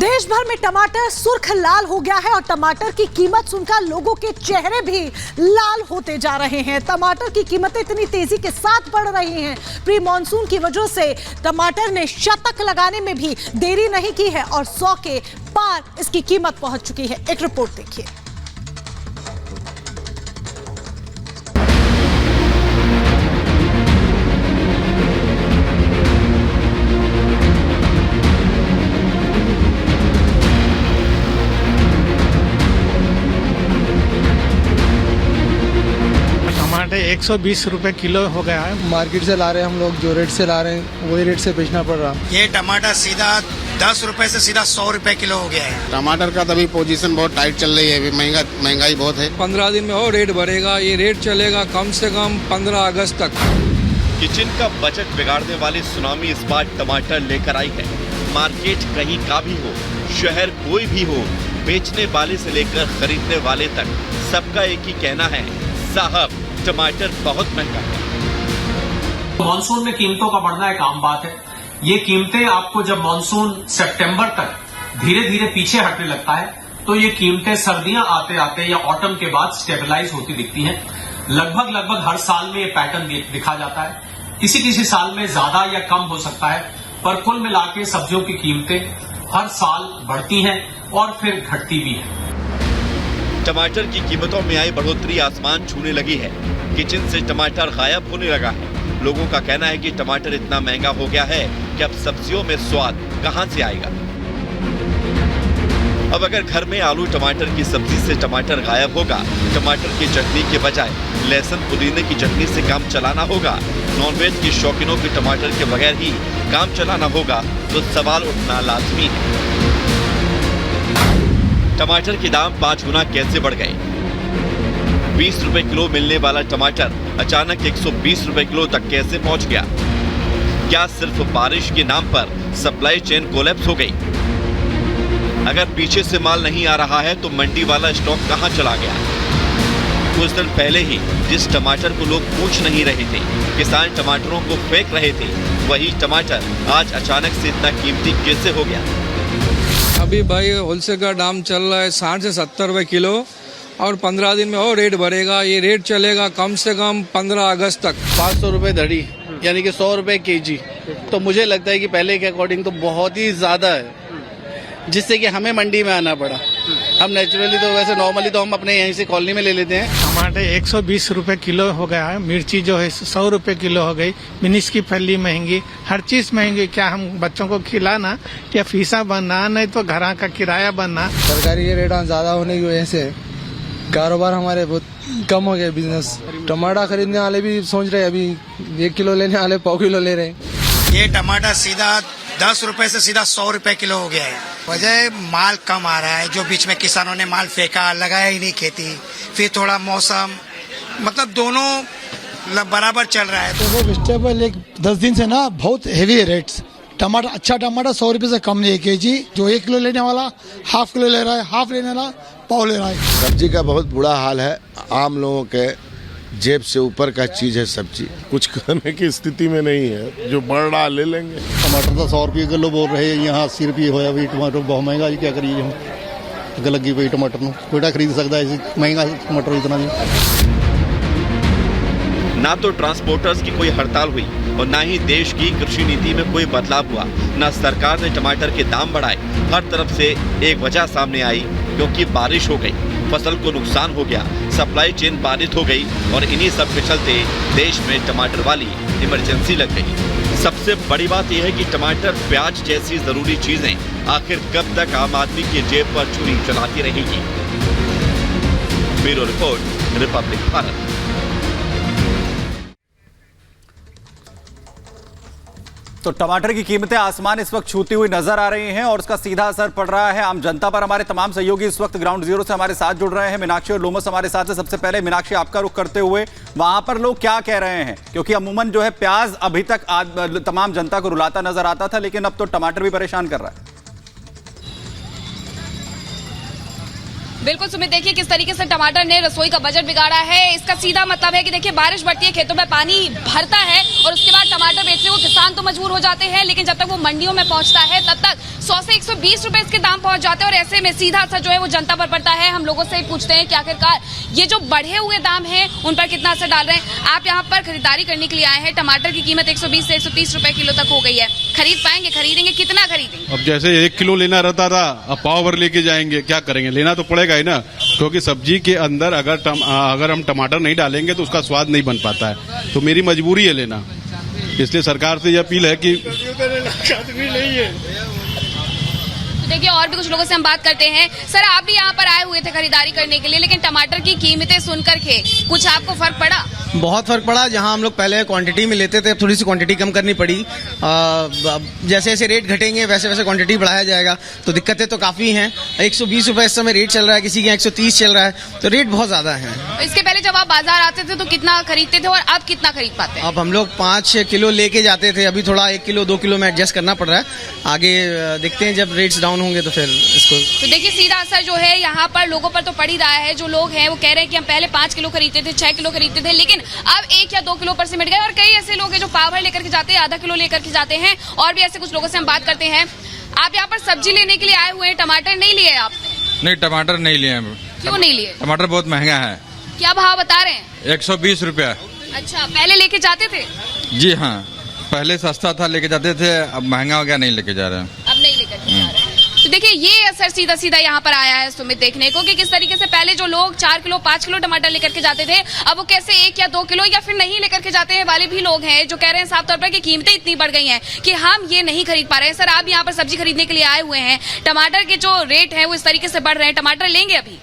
देश भर में टमाटर सुर्ख लाल हो गया है और टमाटर की कीमत सुनकर लोगों के चेहरे भी लाल होते जा रहे हैं। टमाटर की कीमतें इतनी तेजी के साथ बढ़ रही हैं। प्री मॉनसून की वजह से टमाटर ने शतक लगाने में भी देरी नहीं की है और 100 के पार इसकी कीमत पहुंच चुकी है। एक रिपोर्ट देखिए। टमाटर 120 रुपए किलो हो गया है। मार्केट से ला रहे हैं हम लोग, जो रेट से ला रहे हैं वही रेट से बेचना पड़ रहा। ये टमाटर सीधा 10 रुपए से सीधा 100 रुपए किलो हो गया है। टमाटर का तभी पोजीशन बहुत टाइट चल रही है, अभी महंगाई बहुत है। 15 दिन में और रेट बढ़ेगा। ये रेट चलेगा कम से कम 15 अगस्त तक। किचन का बजट बिगाड़ने वाली सुनामी इस बार टमाटर लेकर आई है। मार्केट कहीं का भी हो, शहर कोई भी हो, बेचने वाले से लेकर खरीदने वाले तक सबका एक ही कहना है, साहब टमाटर बहुत महंगा है। मॉनसून में कीमतों का बढ़ना एक आम बात है। ये कीमतें आपको जब मॉनसून सितंबर तक धीरे धीरे पीछे हटने लगता है तो ये कीमतें सर्दियां आते आते या ऑटम के बाद स्टेबलाइज होती दिखती हैं। लगभग हर साल में ये पैटर्न दिखा जाता है। किसी साल में ज्यादा या कम हो सकता है, पर कुल मिलाकर सब्जियों की कीमतें हर साल बढ़ती हैं और फिर घटती भी हैं। टमाटर की कीमतों में आई बढ़ोतरी आसमान छूने लगी है। किचन से टमाटर गायब होने लगा है। लोगों का कहना है कि टमाटर इतना महंगा हो गया है कि अब सब्जियों में स्वाद कहां से आएगा। अब अगर घर में आलू टमाटर की सब्जी से टमाटर गायब होगा, टमाटर की चटनी के बजाय लहसुन पुदीने की चटनी से काम चलाना होगा, नॉनवेज के शौकीनों के टमाटर के बगैर ही काम चलाना होगा, तो सवाल उठना लाजमी है, टमाटर के दाम 5 गुना कैसे बढ़ गए। 20 रुपए किलो मिलने वाला टमाटर अचानक 120 रुपए किलो तक कैसे पहुंच गया। क्या सिर्फ बारिश के नाम पर सप्लाई चेन कोलैप्स हो गई। अगर पीछे से माल नहीं आ रहा है तो मंडी वाला स्टॉक कहां चला गया। कुछ दिन पहले ही जिस टमाटर को लोग पूछ नहीं रहे थे, किसान टमाटरों को फेंक रहे थे, वही टमाटर आज अचानक से इतना कीमती कैसे हो गया। अभी भाई होलसेल का दाम चल रहा है 60 से 70 रुपए किलो और 15 दिन में और रेट बढ़ेगा। ये रेट चलेगा कम से कम 15 अगस्त तक। 500 रुपए धड़ी, यानी कि 100 रुपए केजी। तो मुझे लगता है कि पहले के अकॉर्डिंग तो बहुत ही ज्यादा है, जिससे कि हमें मंडी में आना पड़ा। हम नेचुरली तो वैसे नॉर्मली तो हम अपने यहीं से कॉलोनी में ले लेते हैं। टमाटर 120 रुपए किलो हो गया है। मिर्ची जो है 100 रुपए किलो हो गई। मिर्च की फली महंगी, हर चीज महंगी। क्या हम बच्चों को खिलाना या फीसा बनना, नहीं तो घर का किराया बनना। सरकारी के रेट ज्यादा होने की वजह से कारोबार हमारे बहुत कम हो गया। बिजनेस टमाटर खरीदने वाले भी सोच रहे, अभी 1 किलो लेने वाले 1/4 किलो ले रहे हैं। ये टमाटर सीधा 10 रुपए से सीधा 100 रुपए किलो हो गया है। वजह माल कम आ रहा है, जो बीच में किसानों ने माल फेंका, लगाया ही नहीं खेती, फिर थोड़ा मौसम, मतलब दोनों बराबर चल रहा है। तो वेजिटेबल एक 10 दिन से ना बहुत हेवी है रेट्स। टमाटर, अच्छा टमाटर 100 रुपए से कम नहीं केजी। जो 1 किलो लेने वाला ½ किलो ले रहा है, हाफ लेने वाला पाव ले रहा है। सब्जी का बहुत बुरा हाल है। आम लोगों के जेब से ऊपर का चीज है सब्जी, कुछ करने की स्थिति में नहीं है। जो बढ़ रहा ले लेंगे। टमाटर तो 100 रुपये किलो बोल रहे हैं, यहाँ 80 रुपये होया भी। टमाटर बहुत महंगा जी, क्या करिए हम, लगी पई टमाटर ਨੂੰ कोई खरीद सकता है महंगा टमाटर इतना भी। ना तो ट्रांसपोर्टर्स की कोई हड़ताल हुई और ना ही देश की कृषि नीति में कोई बदलाव हुआ। ना सरकार ने टमाटर के दाम बढ़ाए। हर तरफ से एक वजह सामने आई, क्योंकि बारिश हो गई, फसल को नुकसान हो गया, सप्लाई चेन बाधित हो गई और इन्हीं सब के चलते देश में टमाटर वाली इमरजेंसी लग गई। सबसे बड़ी बात यह है कि टमाटर, प्याज जैसी जरूरी चीजें आखिर कब तक आम आदमी की जेब पर छुरी चलाती रहेगी। Bureau report, Republic Bharat. तो टमाटर की कीमतें आसमान इस वक्त छूती हुई नजर आ रही हैं और उसका सीधा असर पड़ रहा है आम जनता पर। हमारे तमाम सहयोगी इस वक्त ग्राउंड जीरो से हमारे साथ जुड़ रहे हैं। मीनाक्षी और लोमस हमारे साथ है। सबसे पहले मीनाक्षी, आपका रुख करते हुए वहां पर लोग क्या कह रहे हैं, क्योंकि अमूमन जो है प्याज अभी तक तमाम जनता को रुलाता नजर आता था, लेकिन अब तो टमाटर भी परेशान कर रहा है। बिल्कुल सुमित, देखिए किस तरीके से टमाटर ने रसोई का बजट बिगाड़ा है। इसका सीधा मतलब है कि देखिए बारिश बढ़ती है, खेतों में पानी भरता है और उसके बाद टमाटर बेचने को किसान तो मजबूर हो जाते हैं, लेकिन जब तक वो मंडियों में पहुंचता है तब तक 100 से 120 रुपए इसके दाम पहुंच जाते हैं और ऐसे में सीधा असर जो है वो जनता पर पड़ता है। हम लोगों से पूछते हैं कि आखिरकार ये जो बढ़े हुए दाम हैं उन पर कितना असर डाल रहे हैं। आप यहाँ पर खरीदारी करने के लिए आए हैं, टमाटर की कीमत 120 से 130 रुपए किलो तक हो गई है। खरीद पाएंगे? खरीदेंगे? कितना खरीदेंगे? अब जैसे 1 किलो लेना रहता था, अब पाव भर लेके जाएंगे, क्या करेंगे? लेना तो पड़ेगा ही ना, क्योंकि सब्जी के अंदर अगर हम टमाटर नहीं डालेंगे तो उसका स्वाद नहीं बन पाता है, तो मेरी मजबूरी है लेना। इसलिए सरकार से यह अपील है कि तो देखिए और भी कुछ लोगों से हम बात करते हैं। सर, आप भी यहाँ पर आए हुए थे खरीदारी करने के लिए, लेकिन टमाटर की कीमतें सुनकर के कुछ आपको फर्क पड़ा? बहुत फर्क पड़ा। जहां हम लोग पहले क्वांटिटी में लेते थे, अब थोड़ी सी क्वांटिटी कम करनी पड़ी। जैसे जैसे रेट घटेंगे वैसे वैसे क्वांटिटी बढ़ाया जाएगा, तो दिक्कतें तो काफी हैं। 120 रुपए इस समय रेट चल रहा है, किसी के 130 चल रहा है, तो रेट बहुत ज्यादा है। इसके पहले जब आप बाजार आते थे तो कितना खरीदते थे और अब कितना खरीद पाते हैं? अब हम लोग 5 किलो लेके जाते थे, अभी थोड़ा 1 किलो 2 किलो में एडजस्ट करना पड़ रहा है। आगे देखते हैं, जब रेट्स डाउन होंगे तो फिर इसको। तो देखिए सीधा असर जो है यहाँ पर लोगों पर तो पड़ ही रहा है। जो लोग हैं वो कह रहे हैं कि हम पहले 5 किलो खरीदते थे, 6 किलो खरीदते थे, लेकिन अब 1 या 2 किलो पर सिमट गए। और कई ऐसे लोग हैं जो पाव भर लेकर के जाते हैं, आधा किलो लेकर के जाते हैं। और भी ऐसे कुछ लोगों से हम बात करते हैं। आप यहाँ पर सब्जी लेने के लिए आए हुए हैं, टमाटर नहीं लिए आपने? नहीं, टमाटर नहीं लिए। क्यों नहीं लिए? टमाटर बहुत महंगा है। क्या भाव बता रहे हैं? 120 रुपया। अच्छा, पहले लेके जाते थे? जी हाँ, पहले सस्ता था लेके जाते थे, अब महंगा हो गया, नहीं लेके जा रहे हैं। अब नहीं लेकर के जा रहे हैं। तो देखिए ये असर सीधा सीधा यहाँ पर आया है सुमित, देखने को कि किस तरीके से पहले जो लोग 4 किलो 5 किलो टमाटर लेकर के जाते थे, अब वो कैसे 1 या 2 किलो या फिर नहीं लेकर के जाते हैं वाले भी लोग हैं, जो कह रहे हैं साफ तौर पर कि कीमतें इतनी बढ़ गई हैं कि हम ये नहीं खरीद पा रहे हैं। सर, आप यहाँ पर सब्जी खरीदने के लिए आए हुए हैं, टमाटर के जो रेट है वो इस तरीके से बढ़ रहे हैं, टमाटर लेंगे अभी?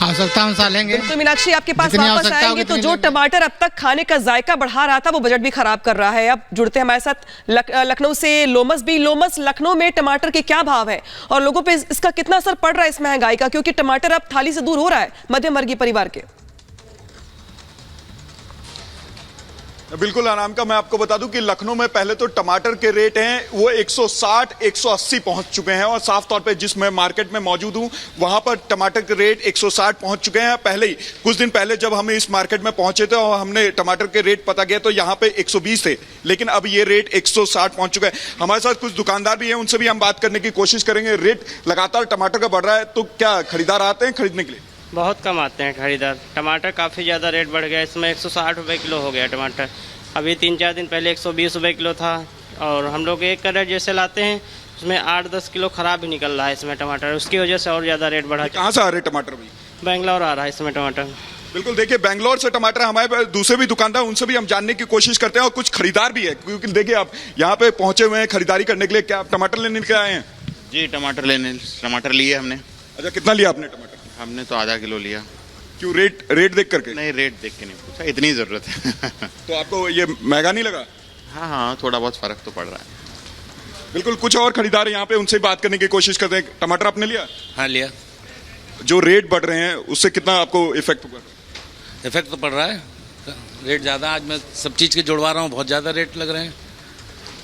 आवश्यकता अनुसार लेंगे। तो मीनाक्षी आपके पास वापस आएंगे, तो जो टमाटर अब तक खाने का जायका बढ़ा रहा था वो बजट भी खराब कर रहा है। अब जुड़ते हैं हमारे साथ लखनऊ से लोमस भी। लोमस, लखनऊ में टमाटर के क्या भाव है और लोगों पे इसका कितना असर पड़ रहा है इस महंगाई का, क्योंकि टमाटर अब थाली से दूर हो रहा है मध्यम वर्गीय परिवार के? बिल्कुल अनामिका, मैं आपको बता दूं कि लखनऊ में पहले तो टमाटर के रेट हैं वो 160 180 पहुंच चुके हैं, और साफ तौर पे जिस मैं मार्केट में मौजूद हूं वहां पर टमाटर के रेट 160 पहुंच चुके हैं। पहले ही कुछ दिन पहले जब हम इस मार्केट में पहुंचे थे और हमने टमाटर के रेट पता किया तो यहाँ पे 120 थे, लेकिन अब ये रेट 160 पहुंच चुका है। हमारे साथ कुछ दुकानदार भी हैं, उनसे भी हम बात करने की कोशिश करेंगे। रेट लगातार टमाटर का बढ़ रहा है, तो क्या खरीदार आते हैं खरीदने के लिए? बहुत कम आते हैं खरीदार। टमाटर काफ़ी ज़्यादा रेट बढ़ गया, इसमें 160 रुपये किलो हो गया टमाटर। अभी 3-4 दिन पहले 120 रुपये किलो था, और हम लोग 1 कैरेट जैसे लाते हैं उसमें 8-10 किलो खराब ही निकल रहा है इसमें टमाटर, उसकी वजह से और ज़्यादा रेट बढ़ा। कहाँ से आ रहे टमाटर भी? बेंगलोर आ रहा है इसमें टमाटर। बिल्कुल, देखिए बेंगलोर से टमाटर, हमारे दूसरे भी दुकानदार उनसे भी हम जानने की कोशिश करते हैं, और कुछ खरीदार भी है, क्योंकि देखिए आप यहाँ पे पहुंचे हुए हैं खरीदारी करने के लिए। क्या आप टमाटर लेने के आए हैं? जी, टमाटर लिए हमने। अच्छा, कितना लिया आपने टमाटर? हमने तो आधा किलो लिया। क्यों, रेट देख करके? नहीं, रेट देख के नहीं पूछा, इतनी जरूरत है। तो आपको ये महंगा नहीं लगा? हाँ, थोड़ा बहुत फर्क तो पड़ रहा है। बिल्कुल, कुछ और खरीदार यहाँ पे, उनसे बात करने की कोशिश करते हैं। टमाटर आपने लिया? हाँ, लिया। जो रेट बढ़ रहे हैं उससे कितना आपको इफेक्ट होगा? इफेक्ट तो पड़ रहा है, रेट ज़्यादा। आज मैं सब चीज़ के जोड़वा रहा हूँ, बहुत ज़्यादा रेट लग रहे हैं।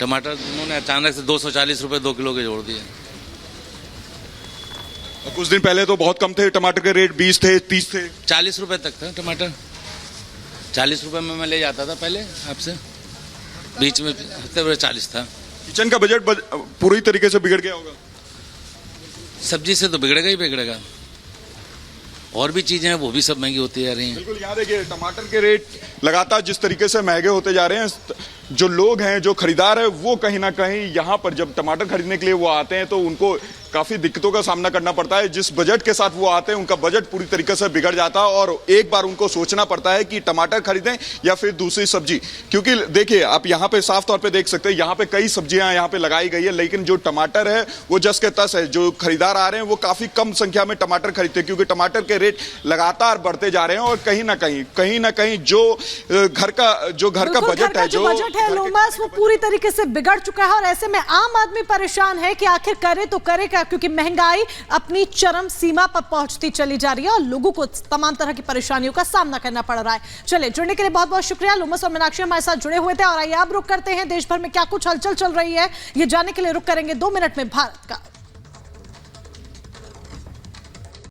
टमाटर उन्होंने अचानक से 240 रुपये 2 किलो के जोड़ दिए। कुछ दिन पहले तो बहुत कम थे टमाटर के रेट, 20 थे, 30 थे, 40 रुपए तक था टमाटर। 40 रुपए में मैं ले जाता था पहले आपसे, बीच में हफ्ते हुए 40 था। किचन का बजट पूरी तरीके से बिगड़ गया होगा। सब्जी से तो बिगड़ेगा ही बिगड़ेगा, और भी चीजें हैं वो भी सब महंगी होती जा रही हैं। बिल्कुल, यहाँ देखिए टमाटर के रेट लगातार जिस तरीके से महंगे होते जा रहे हैं, जो लोग हैं, जो खरीदार है, वो कहीं ना कहीं यहाँ पर जब टमाटर खरीदने के लिए वो आते हैं तो उनको काफी दिक्कतों का सामना करना पड़ता है। जिस बजट के साथ वो आते हैं उनका बजट पूरी तरीके से बिगड़ जाता है, और एक बार उनको सोचना पड़ता है कि टमाटर खरीदें या फिर दूसरी सब्जी। क्योंकि देखिए आप यहाँ पे साफ तौर पे देख सकते हैं, यहाँ पे कई सब्जियां यहाँ पे लगाई गई है, लेकिन जो टमाटर है वो जस के तस है। जो खरीदार आ रहे हैं वो काफी कम संख्या में टमाटर खरीदते हैं, क्योंकि टमाटर के रेट लगातार बढ़ते जा रहे हैं, और कहीं ना कहीं जो घर का बजट है, जो बजट है लोमस, वो पूरी तरीके से बिगड़ चुका है। और ऐसे में आम आदमी परेशान है कि आखिर करे तो करे क्या, क्योंकि महंगाई अपनी चरम सीमा पर पहुंचती चली जा रही है और लोगों को तमाम तरह की परेशानियों का सामना करना पड़ रहा है। चलिए, जुड़ने के लिए बहुत बहुत शुक्रिया। लोमस और मीनाक्षी हमारे साथ जुड़े हुए थे। और आइए अब रुक करते हैं, देश भर में क्या कुछ हलचल चल रही है ये जानने के लिए रुक करेंगे 2 मिनट में भारत का।